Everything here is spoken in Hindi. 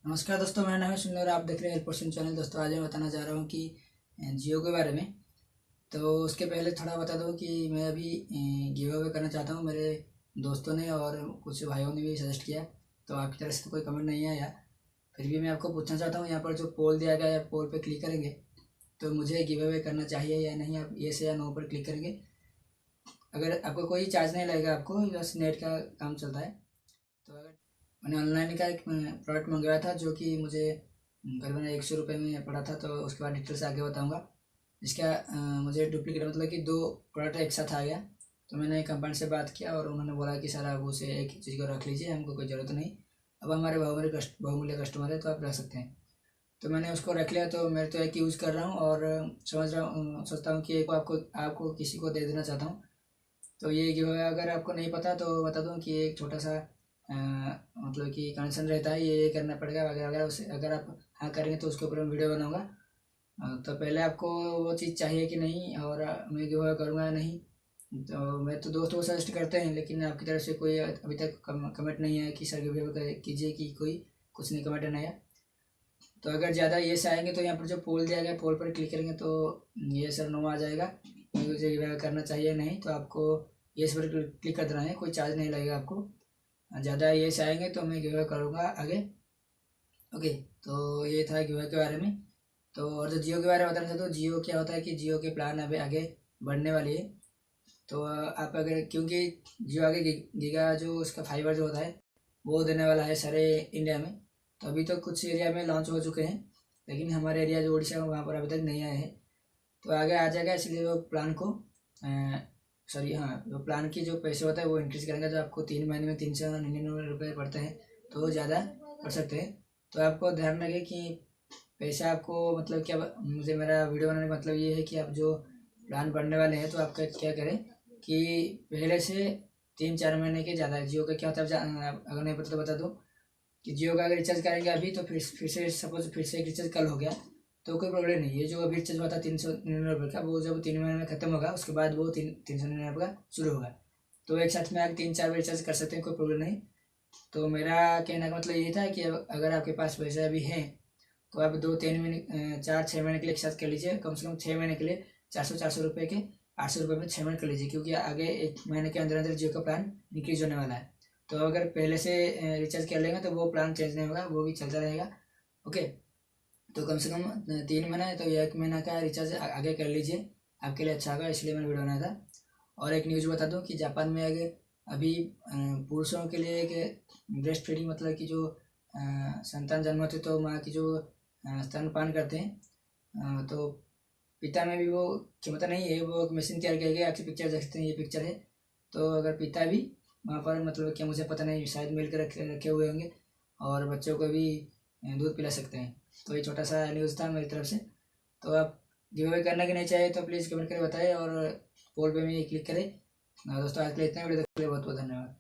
नमस्कार दोस्तों, मेरा नाम है सुनील और आप देख रहे हैं हेल्प चैनल। दोस्तों आज मैं बताना चाह रहा हूँ कि जियो के बारे में। तो उसके पहले थोड़ा बता दूँ कि मैं अभी गिव अवे करना चाहता हूँ। मेरे दोस्तों ने और कुछ भाइयों ने भी सजेस्ट किया, तो आपकी तरफ से तो कोई कमेंट नहीं आया। फिर भी मैं आपको पूछना चाहता हूँ, यहाँ पर जो पोल दिया गया है, पोल पर क्लिक करेंगे तो मुझे गिव अवे करना चाहिए या नहीं। आप येस या नो पर क्लिक करेंगे। अगर आपको कोई चार्ज नहीं लगेगा, आपको बस नेट का काम चलता है। तो अगर मैंने ऑनलाइन का एक प्रोडक्ट मंगवाया था जो कि मुझे करीबन 100 रुपये में पड़ा था, तो उसके बाद डिटेल्स आगे बताऊंगा। इसका मुझे डुप्लीकेट मतलब कि दो प्रोडक्ट एक साथ आ गया। तो मैंने कंपनी से बात किया और उन्होंने बोला कि सर आप उसे एक चीज़ को रख लीजिए, हमको कोई ज़रूरत नहीं। अब हमारे बहुमूल्य कस्टमर है तो आप रख सकते हैं। तो मैंने उसको रख लिया। तो मैं तो एक यूज़ कर रहा हूँ और समझ रहा हूँ, सोचता हूँ कि एक आपको आपको किसी को दे देना चाहता हूँ। तो ये जो है, अगर आपको नहीं पता तो बता दूं कि एक छोटा सा मतलब कि कंडीशन रहता है, ये करना पड़ेगा। अगर अगर उसे अगर आप हाँ करेंगे तो उसके ऊपर मैं वीडियो बनाऊंगा। तो पहले आपको वो चीज़ चाहिए कि नहीं, और मैं जो है करूँगा या नहीं। तो मैं तो दोस्तों को सजेस्ट करते हैं, लेकिन आपकी तरफ से कोई अभी तक कमेंट नहीं आया कि सर वीडियो कीजिए, कि कोई कुछ नहीं कमेंट नहीं आया। तो अगर ज़्यादा ये से आएंगे तो यहाँ पर जो पोल दिया गया, पोल पर क्लिक करेंगे तो ये सर नो आ जाएगा। मुझे करना चाहिए नहीं, तो आपको ये पर क्लिक कर देना है, कोई चार्ज नहीं लगेगा आपको। ज़्यादा ये से आएंगे तो मैं गिव करूँगा आगे। ओके, तो ये था गिव के बारे में। तो और जो जियो के बारे में बताना चाहता हूँ, जियो क्या होता है कि जियो के प्लान अभी आगे बढ़ने वाली है। तो आप अगर, क्योंकि जियो आगे गीगा जो उसका फाइबर जो होता है वो देने वाला है सारे इंडिया में। तो अभी तो कुछ एरिया में लॉन्च हो चुके हैं, लेकिन हमारे एरिया जो उड़ीसा है वहाँ पर अभी तक नहीं आए हैं। तो आगे आ जाएगा, इसलिए वो प्लान को सॉरी हाँ, जो प्लान की जो पैसे होता है वो इंक्रीज़ करेंगे। जो आपको 3 महीने में 399 रुपये पड़ते हैं, तो ज़्यादा पड़ सकते हैं। तो आपको ध्यान रखें कि पैसा आपको मतलब क्या, मुझे मेरा वीडियो बनाने का मतलब ये है कि आप जो प्लान बढ़ने वाले हैं तो आपका क्या करें कि पहले से 3-4 महीने के ज़्यादा है। जियो का क्या होता है, अगर नहीं पता तो बता दूँ कि जियो का अगर रिचार्ज करेंगे अभी, तो फिर से सपोज फिर से एक रिचार्ज कल हो गया तो कोई प्रॉब्लम नहीं है। जो अभी रिचार्ज हुआ था 399 रुपये का, वो जब 3 महीने में खत्म होगा उसके बाद वो 399 का शुरू होगा। तो एक साथ में आप 3-4 बार रिचार्ज कर सकते हैं, कोई प्रॉब्लम नहीं। तो मेरा कहने का मतलब ये था कि अगर आपके पास पैसे अभी हैं तो आप 2-3 महीने 4-6 महीने के लिए एक साथ कर लीजिए। कम से कम 6 महीने के लिए 400 रुपये के 800 रुपये में 6 महीने कर लीजिए, क्योंकि आगे 1 महीने के अंदर अंदर जियो का प्लान इंक्रीज होने वाला है। तो अगर पहले से रिचार्ज कर लेंगे तो वो प्लान चेंज नहीं होगा, वो भी चलता रहेगा। ओके, तो कम से कम 3 महीना है तो 1 महीना का रिचार्ज आगे कर लीजिए, आपके लिए अच्छा होगा। इसलिए मैंने वीडियो बनाया था। और एक न्यूज़ बता दूं कि जापान में आगे अभी पुरुषों के लिए एक ब्रेस्ट फीडिंग मतलब कि जो संतान जन्म होते तो माँ की जो स्तनपान करते हैं, तो पिता में भी वो क्षमता नहीं है। वो एक मशीन तैयार किया गया, आपकी पिक्चर देख सकते हैं, ये पिक्चर है। तो अगर पिता भी वहाँ पर मतलब क्या, मुझे पता नहीं, शायद मिल कर रखे हुए होंगे और बच्चों को भी दूध पिला सकते हैं। तो ये छोटा सा न्यूज़ था मेरी तरफ से। तो आप गिव अवे करना कि नहीं चाहिए तो प्लीज़ कमेंट करके बताएं और पोल पे में क्लिक करें। दोस्तों आज के लिए इतना, वीडियो देखने के लिए बहुत बहुत धन्यवाद।